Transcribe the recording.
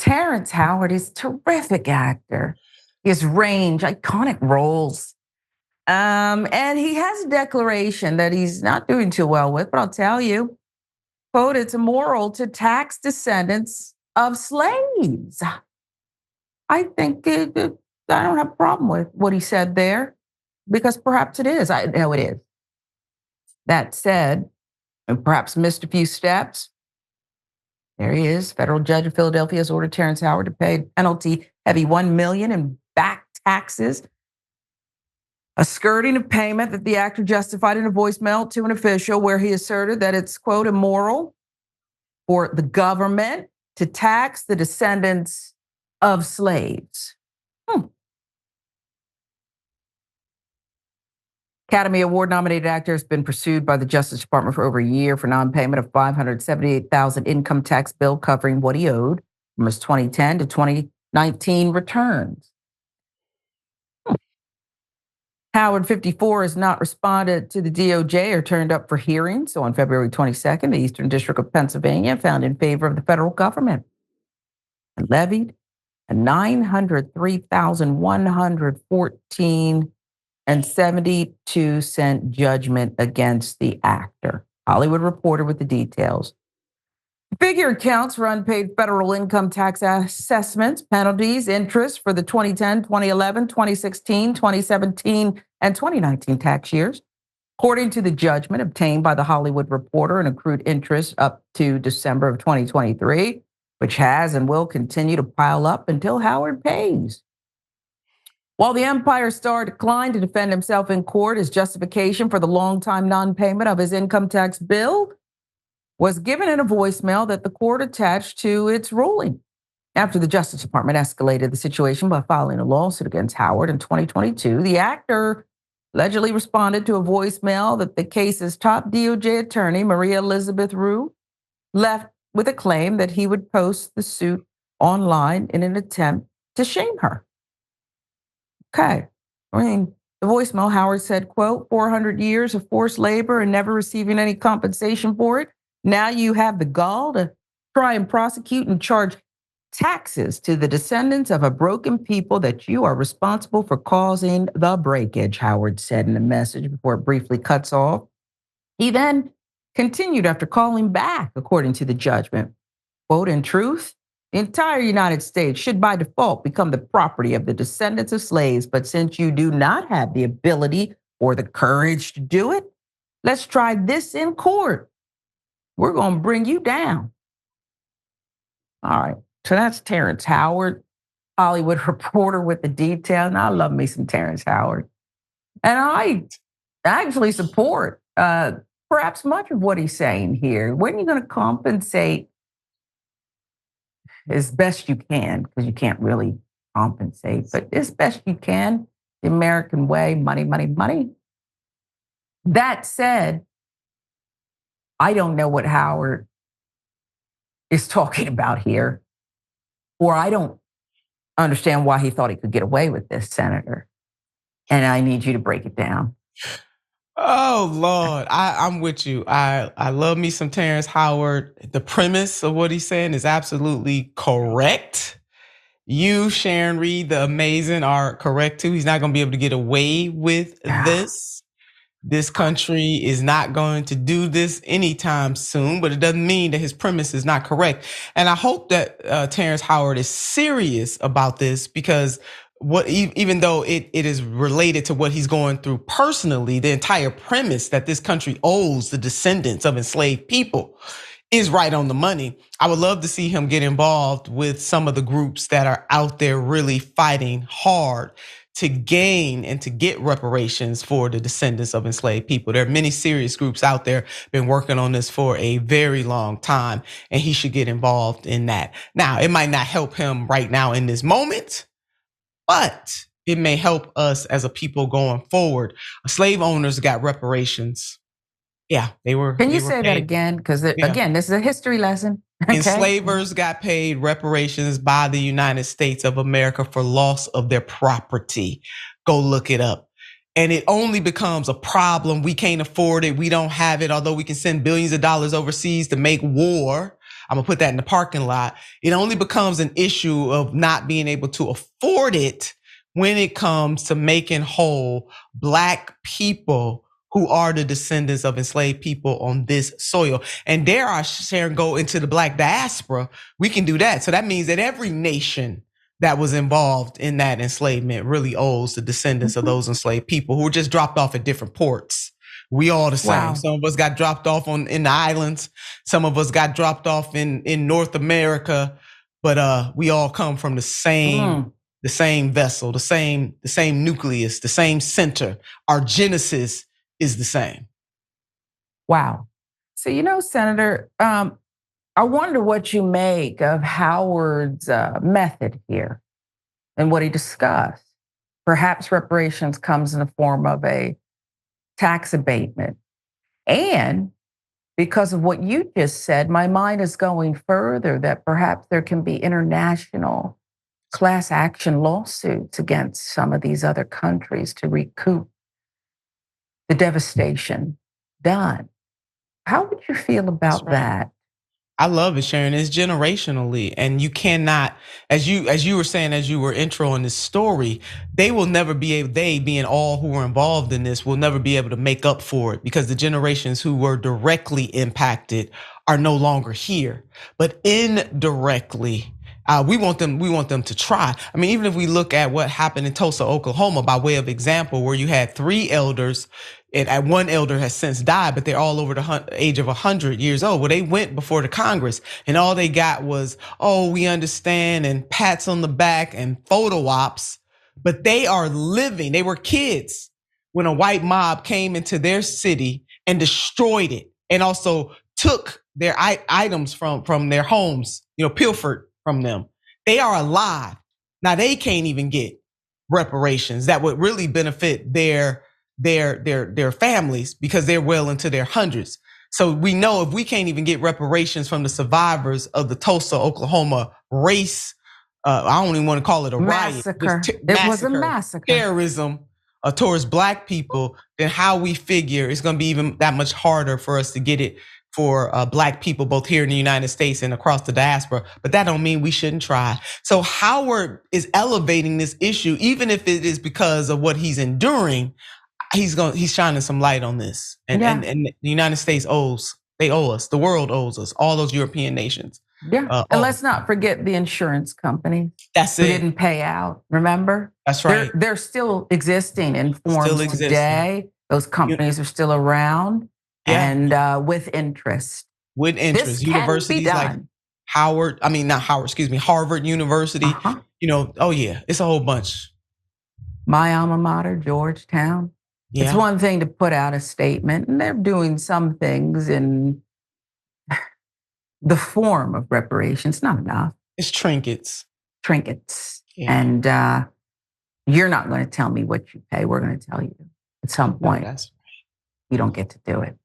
Terrence Howard is a terrific actor. He has range, iconic roles. And he has a declaration that he's not doing too well with, but I'll tell you, quote, it's immoral to tax descendants of slaves. I think I don't have a problem with what he said there because perhaps it is. I know it is. That said, and perhaps missed a few steps. There he is. Federal judge of Philadelphia has ordered Terrence Howard to pay penalty heavy $1 million in back taxes, a skirting of payment that the actor justified in a voicemail to an official where he asserted that it's, quote, immoral for the government to tax the descendants of slaves. Academy Award nominated actor has been pursued by the Justice Department for over a year for non-payment of $578,000 income tax bill covering what he owed from his 2010 to 2019 returns. Howard, 54, has not responded to the DOJ or turned up for hearing. So on February 22nd, the Eastern District of Pennsylvania found in favor of the federal government and levied a $903,114.72 judgment against the actor. Hollywood Reporter with the details. The figure accounts for unpaid federal income tax assessments, penalties, interest for the 2010, 2011, 2016, 2017, and 2019 tax years. According to the judgment obtained by the Hollywood Reporter, and accrued interest up to December of 2023, which has and will continue to pile up until Howard pays. While the Empire star declined to defend himself in court, his justification for the long-time non-payment of his income tax bill was given in a voicemail that the court attached to its ruling. After the Justice Department escalated the situation by filing a lawsuit against Howard in 2022, the actor allegedly responded to a voicemail that the case's top DOJ attorney, Maria Elizabeth Rue, left with a claim that he would post the suit online in an attempt to shame her. Okay. The voicemail, Howard said, quote, 400 years of forced labor and never receiving any compensation for it. Now you have the gall to try and prosecute and charge taxes to the descendants of a broken people that you are responsible for causing the breakage, Howard said in a message before it briefly cuts off. He then continued after calling back, according to the judgment. Quote, in truth, the entire United States should by default become the property of the descendants of slaves. But since you do not have the ability or the courage to do it, let's try this in court. We're going to bring you down. All right. So that's Terrence Howard, Hollywood Reporter with the detail. And I love me some Terrence Howard. And I actually support perhaps much of what he's saying here. When are you going to compensate as best you can, because you can't really compensate, but as best you can, the American way, money, money, money. That said, I don't know what Howard is talking about here, or I don't understand why he thought he could get away with this, Senator. And I need you to break it down. Oh, Lord, I'm with you. I love me some Terrence Howard. The premise of what he's saying is absolutely correct. You, Sharon Reed, the amazing, are correct too. He's not going to be able to get away with this. This country is not going to do this anytime soon, but it doesn't mean that his premise is not correct. And I hope that Terrence Howard is serious about this, because even though it is related to what he's going through personally, the entire premise that this country owes the descendants of enslaved people is right on the money. I would love to see him get involved with some of the groups that are out there really fighting hard to gain and to get reparations for the descendants of enslaved people. There are many serious groups out there been working on this for a very long time, and he should get involved in that. Now, it might not help him right now in this moment, but it may help us as a people going forward. Slave owners got reparations. Yeah, they were. Can you say that again? Because again, this is a history lesson. Okay. Enslavers got paid reparations by the United States of America for loss of their property. Go look it up. And it only becomes a problem. We can't afford it. We don't have it. Although we can send billions of dollars overseas to make war I'm gonna put that in the parking lot. It only becomes an issue of not being able to afford it when it comes to making whole Black people who are the descendants of enslaved people on this soil. And dare I, Sharon, go into the Black diaspora, we can do that. So that means that every nation that was involved in that enslavement really owes the descendants of those enslaved people who were just dropped off at different ports. We all the same. Wow. Some of us got dropped off in the islands. Some of us got dropped off in North America, but we all come from the same vessel, the same nucleus, the same center. Our genesis is the same. Wow. So, Senator, I wonder what you make of Howard's method here and what he discussed. Perhaps reparations comes in the form of a tax abatement. And because of what you just said, my mind is going further that perhaps there can be international class action lawsuits against some of these other countries to recoup the devastation done. How would you feel about that? I love it, Sharon. It's generationally, and you cannot, as you were saying, as you were introing this story, they will never be able, they being all who were involved in this, will never be able to make up for it because the generations who were directly impacted are no longer here. But indirectly, we want them to try. I mean, even if we look at what happened in Tulsa, Oklahoma, by way of example, where you had 3 elders, and one elder has since died, but they're all over the age of 100 years old. Well, they went before the Congress, and all they got was, "Oh, we understand," and pats on the back and photo ops. But they are living. They were kids when a white mob came into their city and destroyed it, and also took their items from their homes, pilfered from them. They are alive. Now they can't even get reparations that would really benefit their families because they're well into their hundreds. So we know if we can't even get reparations from the survivors of the Tulsa, Oklahoma race, I don't even want to call it a massacre. riot. It was a massacre. Terrorism towards Black people, then how we figure it's going to be even that much harder for us to get it for Black people, both here in the United States and across the diaspora. But that don't mean we shouldn't try. So Howard is elevating this issue, even if it is because of what he's enduring. He's shining some light on this, and the United States owe us. The world owes us. All those European nations. Yeah, and let's not forget the insurance company. That's who it. Didn't pay out. Remember? That's right. They're still existing in forms today. Those companies are still around, and with interest. With interest, this universities like Harvard University. Oh yeah, it's a whole bunch. My alma mater, Georgetown. Yeah. It's one thing to put out a statement, and they're doing some things in the form of reparations. Not enough. It's trinkets. Yeah. And you're not going to tell me what you pay. We're going to tell you at some point. That's right. You don't get to do it.